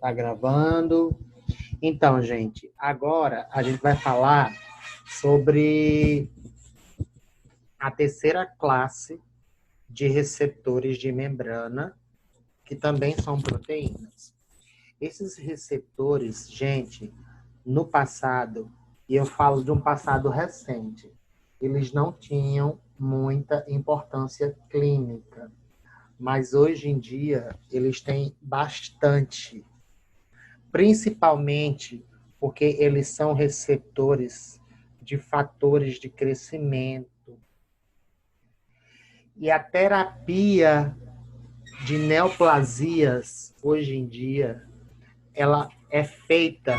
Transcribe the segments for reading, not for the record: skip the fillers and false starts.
Tá gravando. Então, gente, agora a gente vai falar sobre a terceira classe de receptores de membrana, que também são proteínas. Esses receptores, gente, no passado, e eu falo de um passado recente, eles não tinham muita importância clínica, mas hoje em dia eles têm bastante, principalmente porque eles são receptores de fatores de crescimento. E a terapia de neoplasias, hoje em dia, ela é feita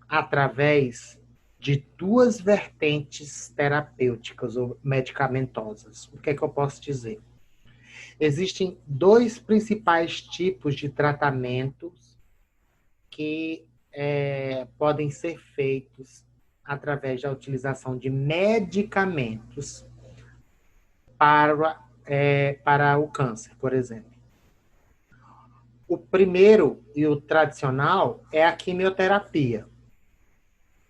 através de duas vertentes terapêuticas ou medicamentosas. O que é que eu posso dizer? Existem dois principais tipos de tratamentos que podem ser feitos através da utilização de medicamentos para o câncer, por exemplo. O primeiro e o tradicional é a quimioterapia,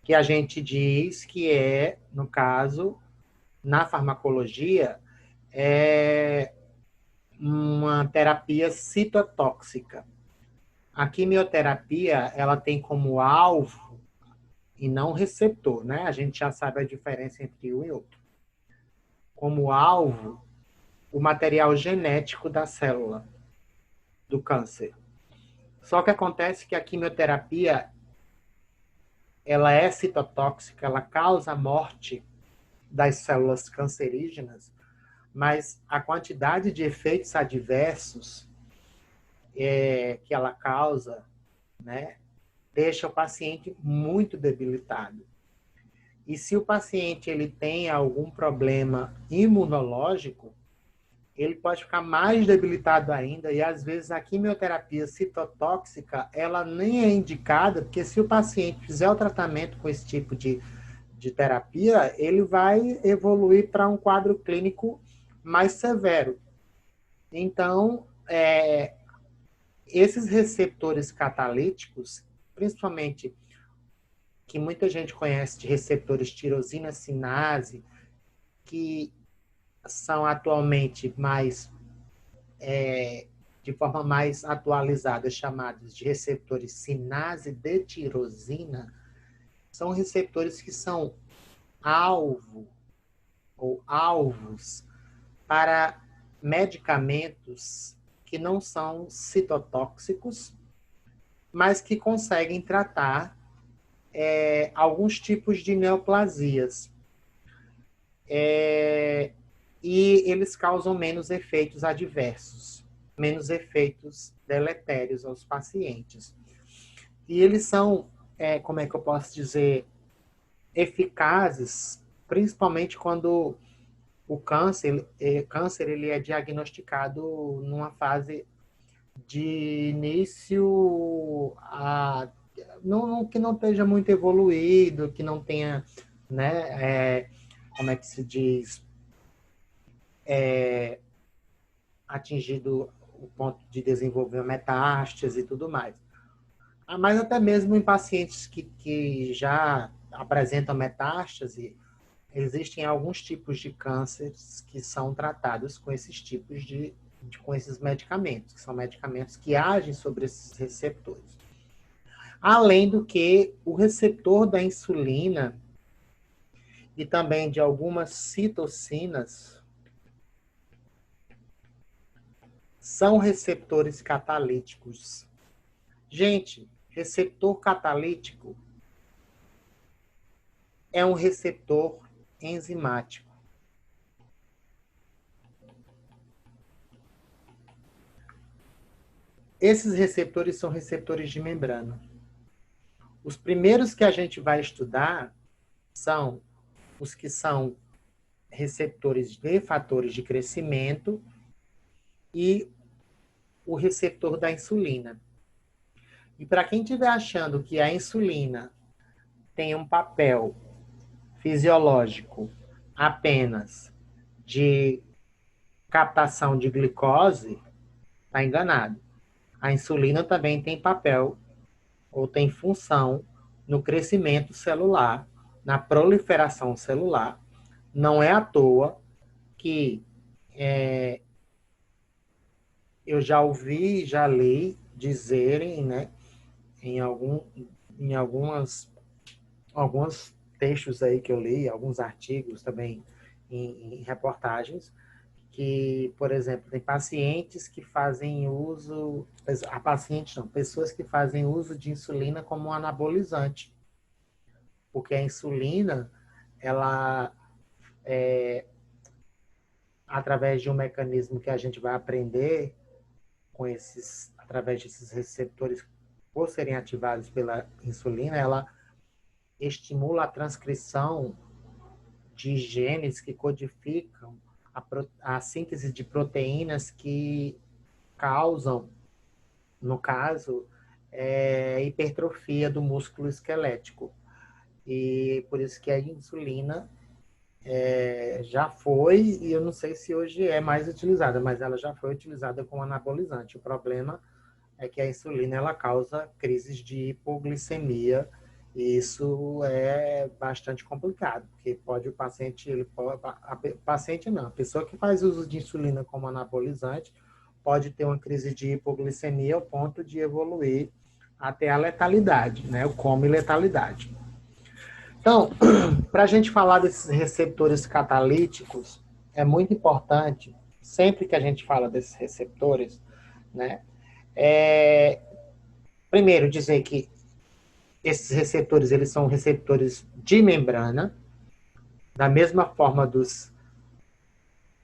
que a gente diz que é, no caso, na farmacologia, é uma terapia citotóxica. A quimioterapia, ela tem como alvo e não receptor, né? A gente já sabe a diferença entre um e outro. Como alvo, o material genético da célula do câncer. Só que acontece que a quimioterapia, ela é citotóxica, ela causa a morte das células cancerígenas, mas a quantidade de efeitos adversos que ela causa, né, deixa o paciente muito debilitado. E se o paciente ele tem algum problema imunológico, ele pode ficar mais debilitado ainda, e às vezes a quimioterapia citotóxica, ela nem é indicada, porque se o paciente fizer o tratamento com esse tipo de terapia, ele vai evoluir para um quadro clínico mais severo. Então, esses receptores catalíticos, principalmente que muita gente conhece de receptores tirosina sinase, que são atualmente de forma mais atualizada, chamados de receptores sinase de tirosina, são receptores que são alvo ou alvos para medicamentos que não são citotóxicos, mas que conseguem tratar alguns tipos de neoplasias. E eles causam menos efeitos adversos, menos efeitos deletérios aos pacientes. E eles são, como é que eu posso dizer, eficazes, principalmente quando o câncer ele é diagnosticado numa fase de início que não esteja muito evoluído, que não tenha, né, como é que se diz, atingido o ponto de desenvolver metástase e tudo mais. Mas até mesmo em pacientes que já apresentam metástase, existem alguns tipos de cânceres que são tratados com esses tipos com esses medicamentos, que são medicamentos que agem sobre esses receptores. Além do que o receptor da insulina e também de algumas citocinas são receptores catalíticos. Gente, receptor catalítico é um receptor enzimático. Esses receptores são receptores de membrana. Os primeiros que a gente vai estudar são os que são receptores de fatores de crescimento e o receptor da insulina. E para quem estiver achando que a insulina tem um papel fisiológico apenas de captação de glicose, está enganado. a insulina também tem papel ou tem função no crescimento celular, na proliferação celular. Não é à toa que eu já ouvi, já li dizerem, né, em alguns textos aí que eu li, alguns artigos também em reportagens, que, por exemplo, tem pacientes que fazem uso, pacientes não, pessoas que fazem uso de insulina como um anabolizante, porque a insulina, ela, através de um mecanismo que a gente vai aprender através desses receptores, por serem ativados pela insulina, ela estimula a transcrição de genes que codificam a síntese de proteínas que causam, no caso, hipertrofia do músculo esquelético. E por isso que a insulina já foi, e eu não sei se hoje é mais utilizada, mas ela já foi utilizada como anabolizante. O problema é que a insulina ela causa crises de hipoglicemia, e isso é bastante complicado, porque o paciente, paciente não, a pessoa que faz uso de insulina como anabolizante pode ter uma crise de hipoglicemia ao ponto de evoluir até a letalidade, né? O coma e letalidade. Então, para a gente falar desses receptores catalíticos, é muito importante, sempre que a gente fala desses receptores, né? Primeiro, dizer que esses receptores, eles são receptores de membrana, da mesma forma dos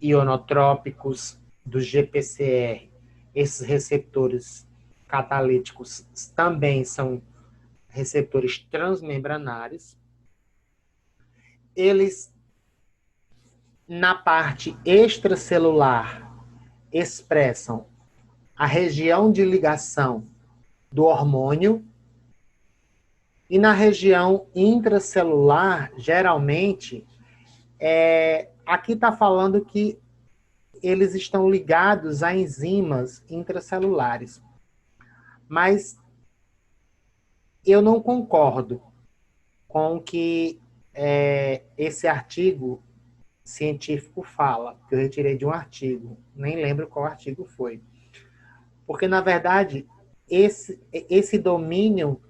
ionotrópicos, dos GPCR. Esses receptores catalíticos também são receptores transmembranares. Eles, na parte extracelular, expressam a região de ligação do hormônio, e na região intracelular, geralmente, aqui está falando que eles estão ligados a enzimas intracelulares. Mas eu não concordo com o que esse artigo científico fala, que eu retirei de um artigo, nem lembro qual artigo foi. Porque, na verdade, esse domínio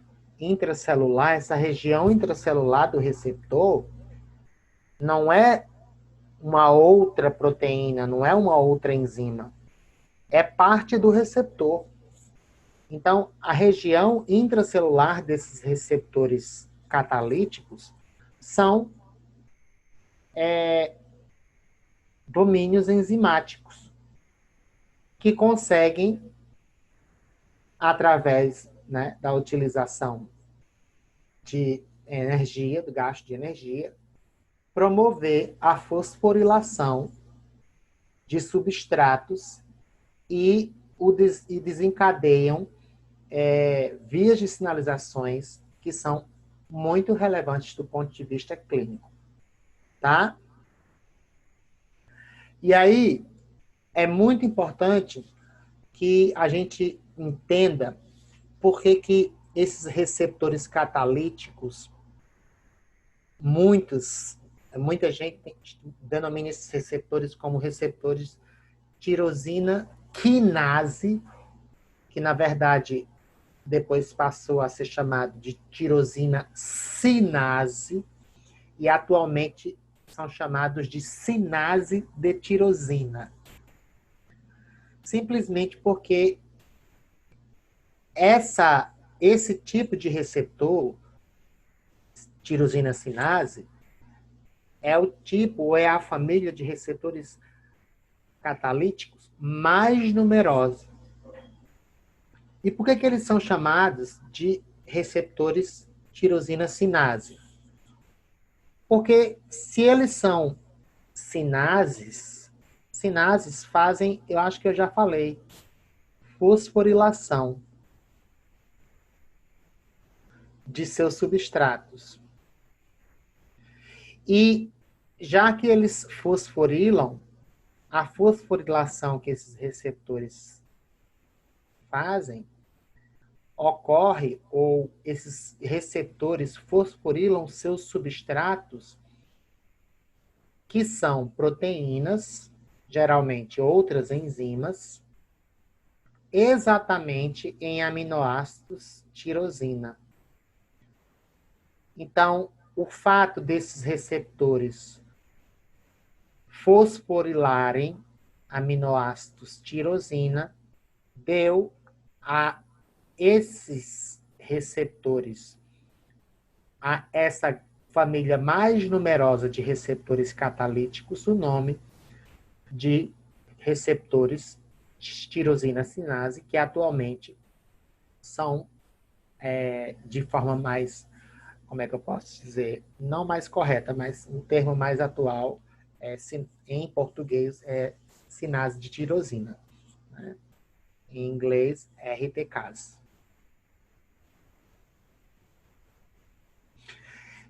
intracelular, essa região intracelular do receptor, não é uma outra proteína, não é uma outra enzima. É parte do receptor. Então, a região intracelular desses receptores catalíticos são domínios enzimáticos que conseguem, através, né, da utilização de energia, do gasto de energia, promover a fosforilação de substratos e desencadeiam vias de sinalizações que são muito relevantes do ponto de vista clínico, tá? E aí, é muito importante que a gente entenda por que esses receptores catalíticos, muita gente denomina esses receptores como receptores tirosina quinase, que na verdade depois passou a ser chamado de tirosina sinase, e atualmente são chamados de sinase de tirosina. Simplesmente porque esse tipo de receptor, tirosina sinase, é o tipo ou é a família de receptores catalíticos mais numerosa. E por que eles são chamados de receptores tirosina sinase? Porque se eles são sinases fazem, eu acho que eu já falei, fosforilação de seus substratos. E já que eles fosforilam, a fosforilação que esses receptores fazem, ocorre ou esses receptores fosforilam seus substratos, que são proteínas, geralmente outras enzimas, exatamente em aminoácidos tirosina. Então, o fato desses receptores fosforilarem aminoácidos tirosina deu a esses receptores, a essa família mais numerosa de receptores catalíticos, o nome de receptores tirosina sinase, que atualmente são, de forma mais, como é que eu posso dizer, não mais correta, mas um termo mais atual, em português, é sinase de tirosina, né? Em inglês, RTCase.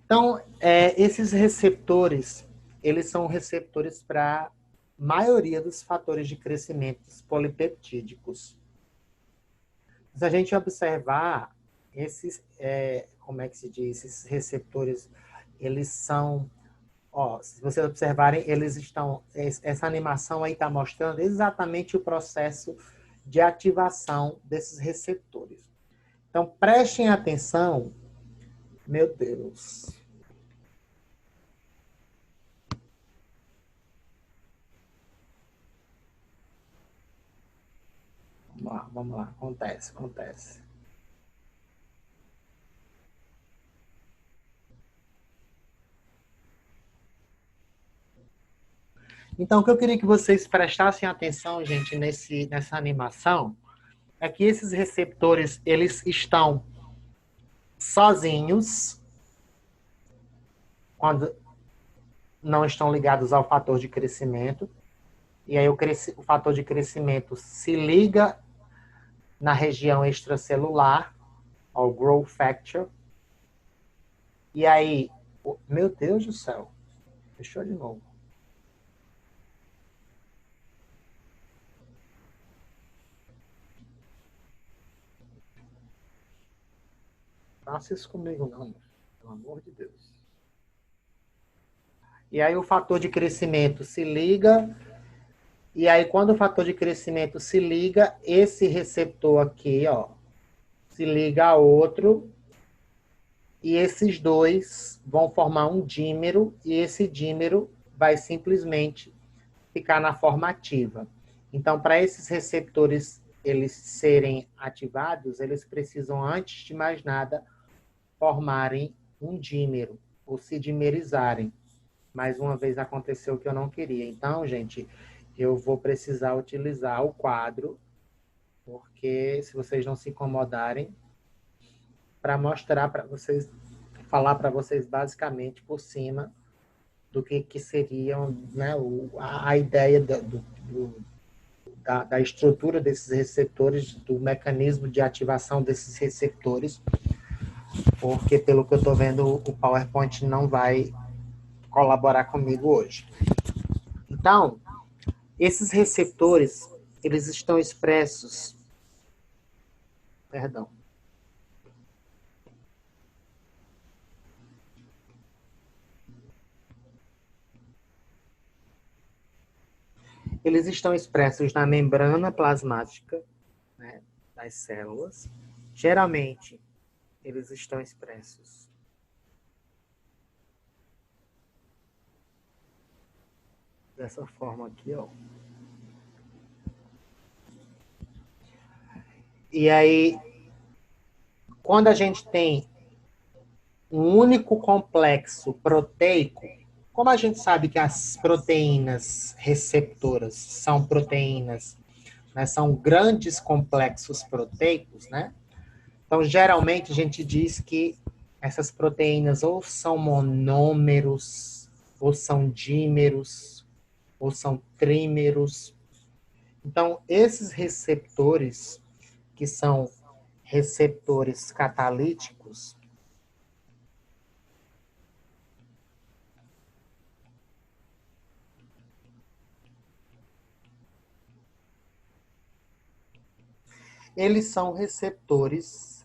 Então, esses receptores, eles são receptores para a maioria dos fatores de crescimento polipeptídicos. Se a gente observar esses, como é que se diz, esses receptores, eles são, se vocês observarem, eles estão, essa animação aí está mostrando exatamente o processo de ativação desses receptores. Então, prestem atenção, meu Deus. Vamos lá, acontece. Então, o que eu queria que vocês prestassem atenção, gente, nessa animação, é que esses receptores, eles estão sozinhos, quando não estão ligados ao fator de crescimento, e aí o fator de crescimento se liga na região extracelular, ao growth factor, e aí, meu Deus do céu, fechou de novo. Faça isso comigo não, pelo amor de Deus. E aí o fator de crescimento se liga, e aí quando o fator de crescimento se liga, esse receptor aqui, se liga a outro, e esses dois vão formar um dímero, e esse dímero vai simplesmente ficar na forma ativa. Então, para esses receptores eles serem ativados, eles precisam, antes de mais nada, formarem um dímero, ou se dimerizarem. Mais uma vez aconteceu o que eu não queria. Então, gente, eu vou precisar utilizar o quadro, porque se vocês não se incomodarem, para mostrar para vocês, falar para vocês basicamente por cima do que seriam, né, a ideia da estrutura desses receptores, do mecanismo de ativação desses receptores, porque pelo que eu estou vendo, o PowerPoint não vai colaborar comigo hoje. Então, esses receptores, eles estão expressos, perdão, eles estão expressos na membrana plasmática, né, das células. Geralmente, eles estão expressos dessa forma aqui, ó. E aí, quando a gente tem um único complexo proteico, como a gente sabe que as proteínas receptoras são proteínas, né, são grandes complexos proteicos, né? Então, geralmente, a gente diz que essas proteínas ou são monômeros, ou são dímeros, ou são trímeros. Então, esses receptores, que são receptores catalíticos, eles são receptores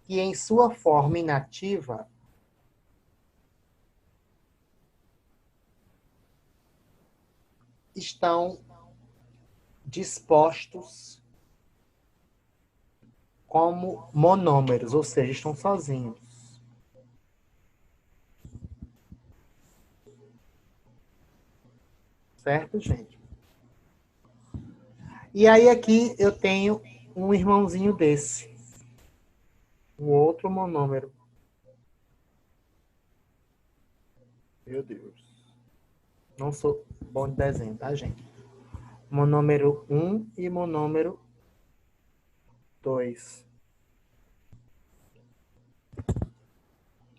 que, em sua forma inativa, estão dispostos como monômeros, ou seja, estão sozinhos. Certo, gente? E aí aqui eu tenho um irmãozinho desse. Um outro monômero. Meu Deus. Não sou bom de desenho, tá, gente? Monômero 1 e monômero 2.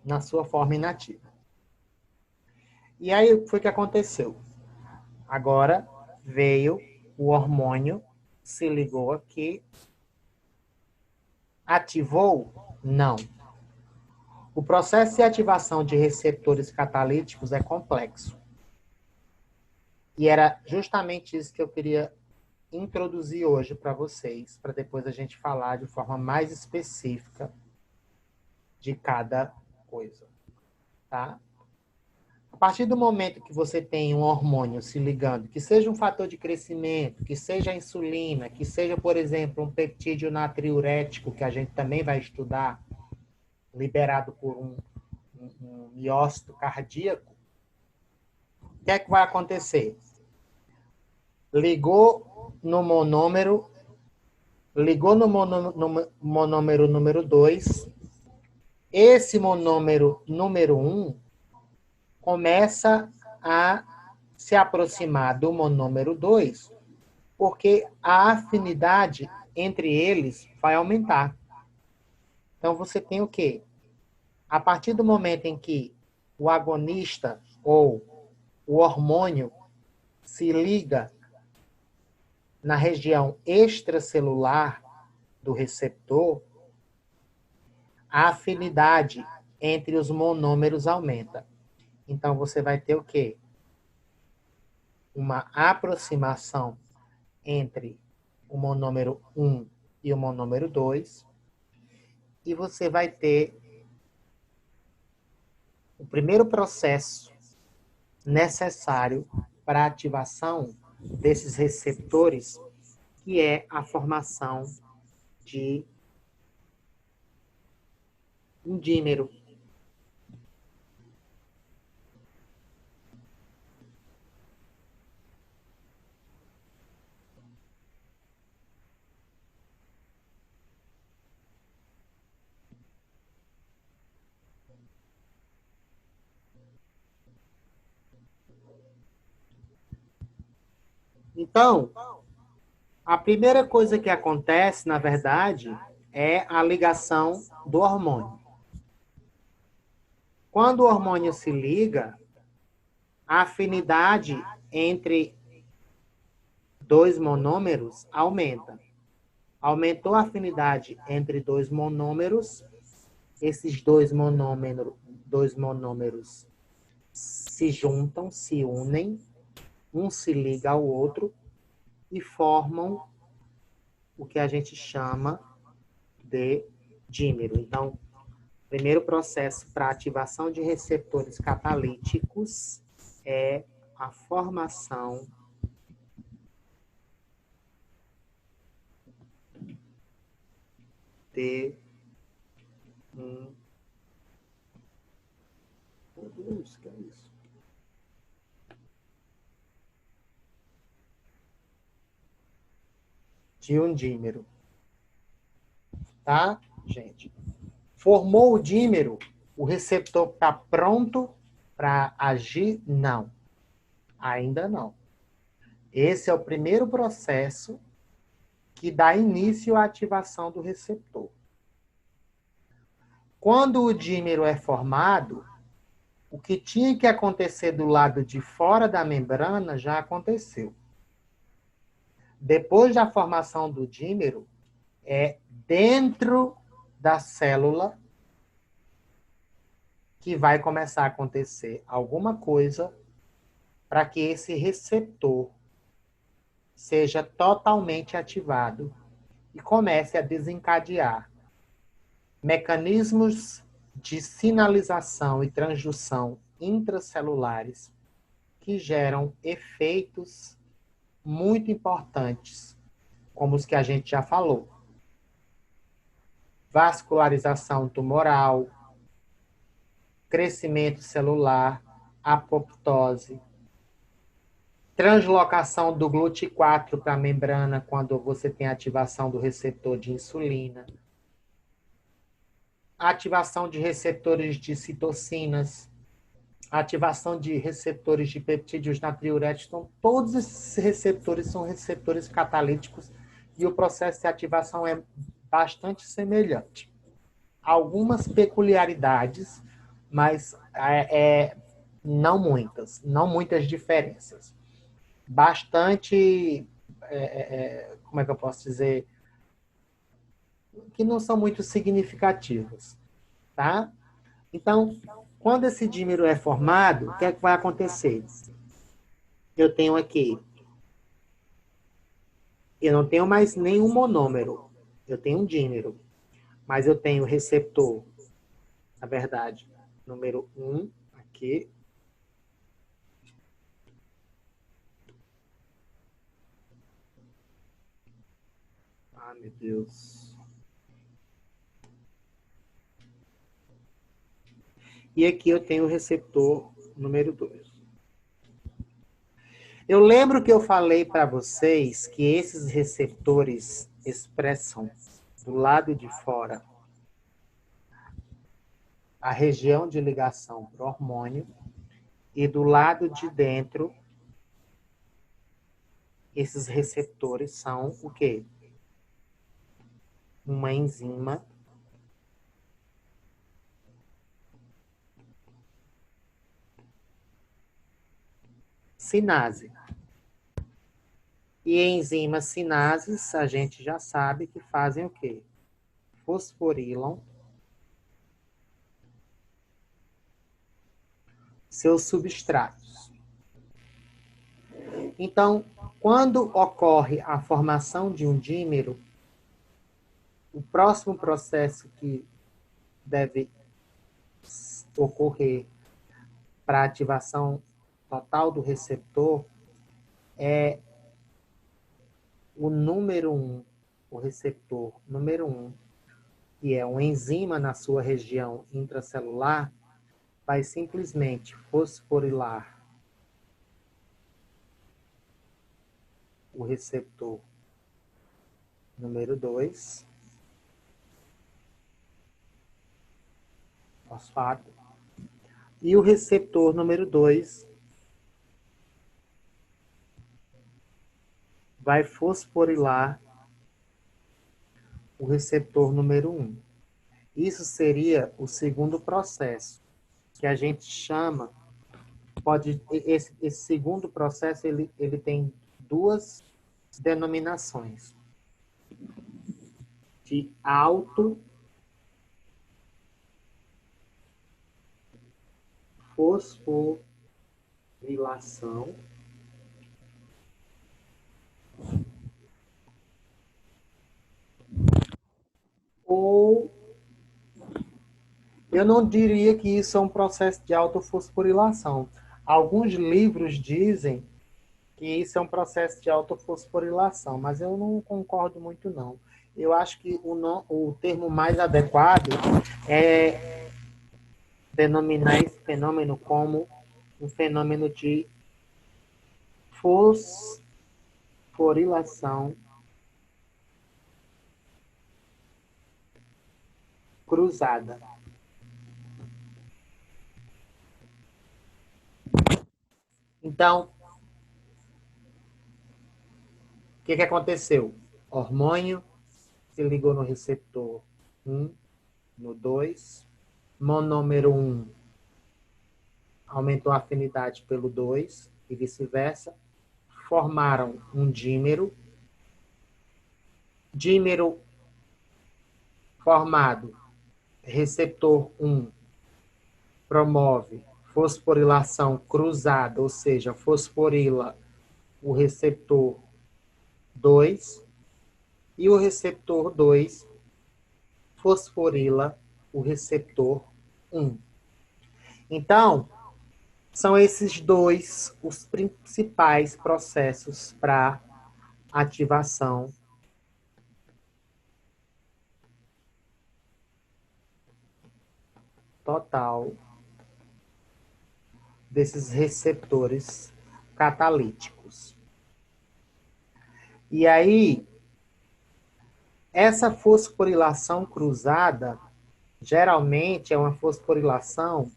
Na sua forma inativa. E aí, o que foi que aconteceu? Agora veio o hormônio, se ligou aqui. Ativou? Não. O processo de ativação de receptores catalíticos é complexo. E era justamente isso que eu queria introduzir hoje para vocês, para depois a gente falar de forma mais específica de cada coisa, tá? A partir do momento que você tem um hormônio se ligando, que seja um fator de crescimento, que seja a insulina, que seja, por exemplo, um peptídeo natriurético, que a gente também vai estudar, liberado por um miócito cardíaco, o que é que vai acontecer? Ligou no monômero número 2, esse monômero número 1 começa a se aproximar do monômero 2, porque a afinidade entre eles vai aumentar. Então, você tem o quê? A partir do momento em que o agonista ou o hormônio se liga na região extracelular do receptor, a afinidade entre os monômeros aumenta. Então, você vai ter o quê? Uma aproximação entre o monômero 1 e o monômero 2, e você vai ter o primeiro processo necessário para a ativação desses receptores, que é a formação de um dímero. Então, a primeira coisa que acontece, na verdade, é a ligação do hormônio. Quando o hormônio se liga, a afinidade entre dois monômeros aumenta. Aumentou a afinidade entre dois monômeros, esses dois monômeros se juntam, se unem, um se liga ao outro e formam o que a gente chama de dímero. Então, o primeiro processo para ativação de receptores catalíticos é a formação de um... Meu Deus, que é isso? De um dímero. Tá, gente? Formou o dímero, o receptor está pronto para agir? Não. Ainda não. Esse é o primeiro processo que dá início à ativação do receptor. Quando o dímero é formado, o que tinha que acontecer do lado de fora da membrana já aconteceu. Depois da formação do dímero, é dentro da célula que vai começar a acontecer alguma coisa para que esse receptor seja totalmente ativado e comece a desencadear mecanismos de sinalização e transdução intracelulares que geram efeitos muito importantes, como os que a gente já falou. Vascularização tumoral, crescimento celular, apoptose, translocação do GLUT4 para a membrana quando você tem ativação do receptor de insulina, ativação de receptores de citocinas, ativação de receptores de peptídeos natriuréticos. Então, todos esses receptores são receptores catalíticos e o processo de ativação é bastante semelhante. Algumas peculiaridades, mas não muitas diferenças. Bastante, como é que eu posso dizer, que não são muito significativas, tá? Então, quando esse dímero é formado, o que é que vai acontecer? Eu tenho aqui, eu não tenho mais nenhum monômero, eu tenho um dímero, mas eu tenho receptor, na verdade, número 1 aqui. Ah, meu Deus. E aqui eu tenho o receptor número 2. Eu lembro que eu falei para vocês que esses receptores expressam do lado de fora a região de ligação para o hormônio e do lado de dentro esses receptores são o quê? Uma enzima sinase. E enzimas sinases, a gente já sabe que fazem o quê? Fosforilam seus substratos. Então, quando ocorre a formação de um dímero, o próximo processo que deve ocorrer para a ativação total do receptor é o número 1, o receptor número 1, que é uma enzima na sua região intracelular, vai simplesmente fosforilar o receptor número 2, fosfato, e o receptor número 2 vai fosforilar o receptor número 1. Isso seria o segundo processo, que a gente chama, esse segundo processo, ele tem duas denominações, de autofosforilação ou eu não diria que isso é um processo de autofosforilação. Alguns livros dizem que isso é um processo de autofosforilação, mas eu não concordo muito, não. Eu acho que o termo mais adequado é denominar esse fenômeno como um fenômeno de fosforilação cruzada. Então, o que aconteceu? O hormônio se ligou no receptor 1, no 2, monômero 1 aumentou a afinidade pelo 2 e vice-versa, formaram um dímero. Dímero formado, receptor 1 promove fosforilação cruzada, ou seja, fosforila o receptor 2, e o receptor 2 fosforila o receptor 1. Então, são esses dois os principais processos para ativação total desses receptores catalíticos. E aí, essa fosforilação cruzada, geralmente é uma fosforilação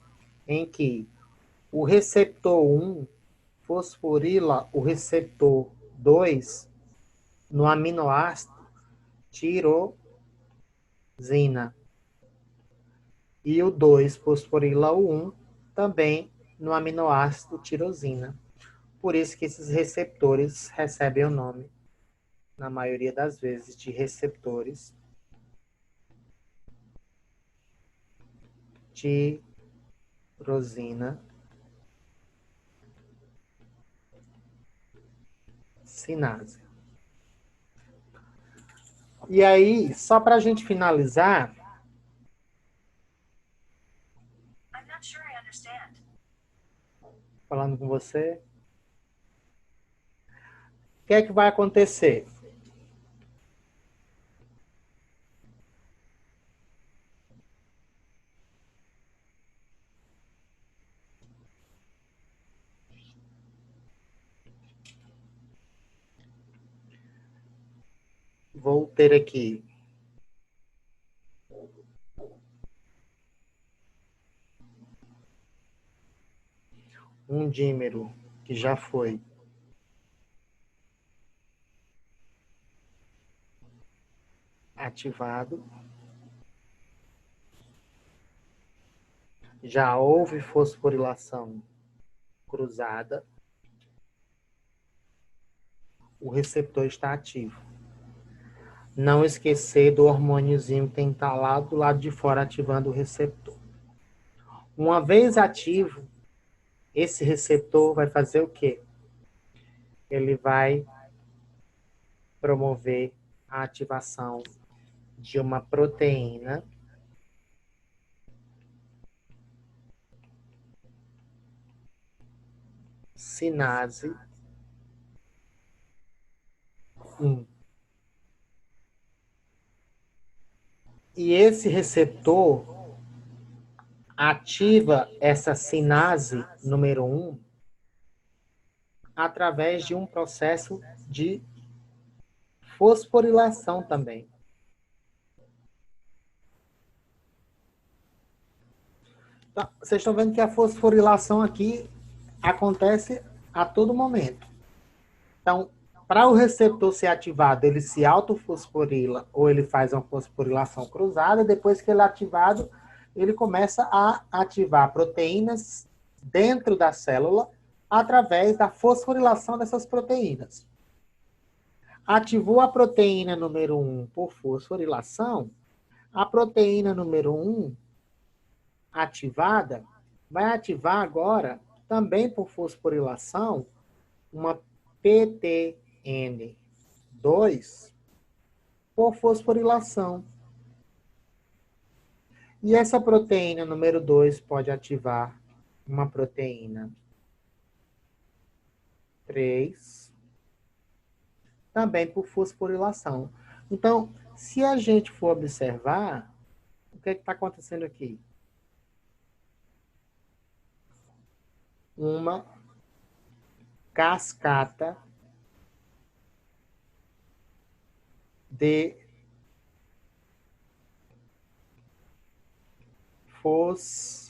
em que o receptor 1 fosforila o receptor 2 no aminoácido tirosina. E o 2 fosforila o 1 também no aminoácido tirosina. Por isso que esses receptores recebem o nome, na maioria das vezes, de receptores tirosina sinase. E aí, só para a gente finalizar, falando com você, o que é que vai acontecer? Vou ter aqui um dímero que já foi ativado. Já houve fosforilação cruzada. O receptor está ativo. Não esquecer do hormôniozinho que tem que estar lá do lado de fora ativando o receptor. Uma vez ativo, esse receptor vai fazer o quê? Ele vai promover a ativação de uma proteína sinase 1. E esse receptor ativa essa sinase número 1 através de um processo de fosforilação também. Então, vocês estão vendo que a fosforilação aqui acontece a todo momento. Então, para o receptor ser ativado, ele se autofosforila ou ele faz uma fosforilação cruzada, e depois que ele é ativado, ele começa a ativar proteínas dentro da célula através da fosforilação dessas proteínas. Ativou a proteína número 1 por fosforilação, a proteína número 1 ativada vai ativar agora, também por fosforilação, uma PTN2 por fosforilação. E essa proteína número 2 pode ativar uma proteína 3, também por fosforilação. Então, se a gente for observar, o que está acontecendo aqui? Uma cascata de fosforilação.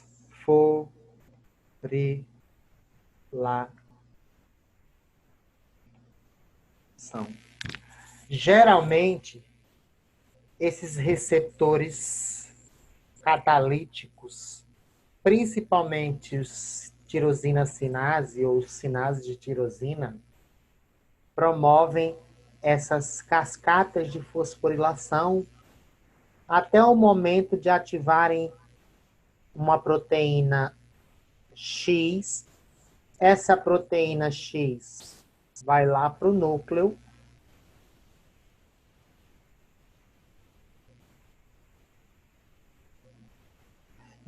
Geralmente, esses receptores catalíticos, principalmente os tirosina sinase ou sinase de tirosina, promovem essas cascatas de fosforilação até o momento de ativarem uma proteína X. Essa proteína X vai lá para o núcleo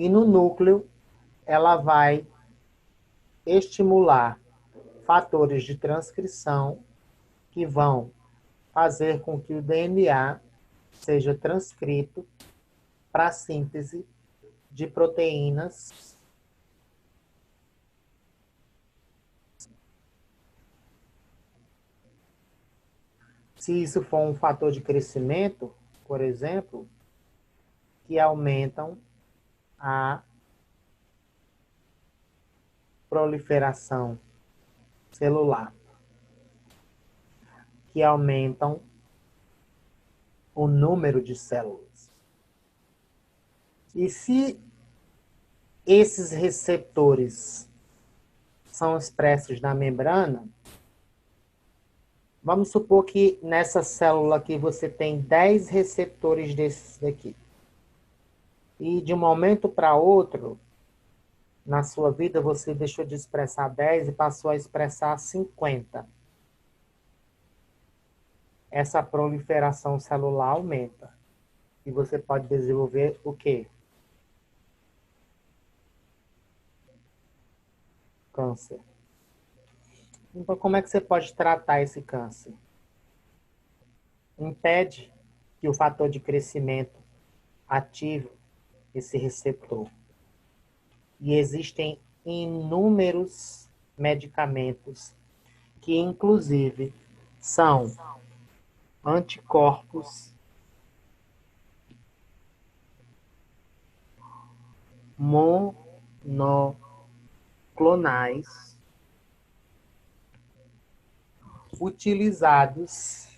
E no núcleo, ela vai estimular fatores de transcrição que vão fazer com que o DNA seja transcrito para a síntese de proteínas se isso for um fator de crescimento, por exemplo, que aumentam a proliferação celular, que aumentam o número de células. E se esses receptores são expressos na membrana, vamos supor que nessa célula aqui você tem 10 receptores desses daqui. E de um momento para outro, na sua vida, você deixou de expressar 10 e passou a expressar 50. Essa proliferação celular aumenta. E você pode desenvolver o quê? Câncer. Então, como é que você pode tratar esse câncer? Impede que o fator de crescimento ative esse receptor. E existem inúmeros medicamentos que, inclusive, são anticorpos monoclonais utilizados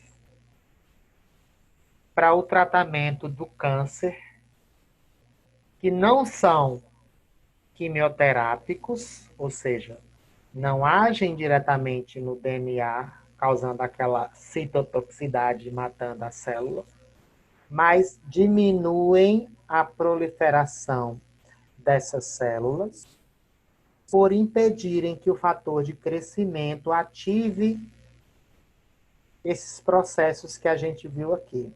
para o tratamento do câncer, que não são quimioterápicos, ou seja, não agem diretamente no DNA, causando aquela citotoxicidade, matando a célula, mas diminuem a proliferação dessas células por impedirem que o fator de crescimento ative esses processos que a gente viu aqui.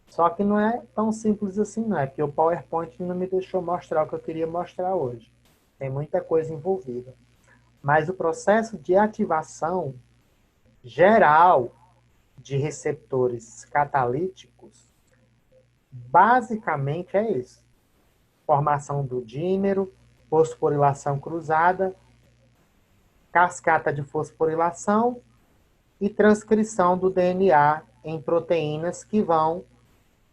Só que não é tão simples assim, não. É porque o PowerPoint não me deixou mostrar o que eu queria mostrar hoje. Tem muita coisa envolvida. Mas o processo de ativação geral de receptores catalíticos, basicamente é isso. Formação do dímero, fosforilação cruzada, cascata de fosforilação e transcrição do DNA em proteínas que vão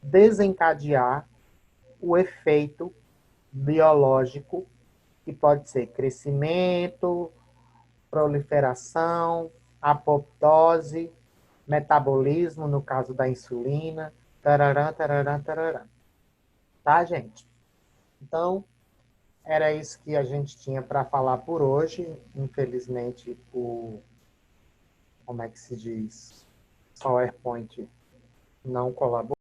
desencadear o efeito biológico, que pode ser crescimento, proliferação, apoptose, metabolismo, no caso da insulina, tararã, tararã, tararã. Tá, gente? Então, era isso que a gente tinha para falar por hoje. Infelizmente, como é que se diz? PowerPoint não colaborou.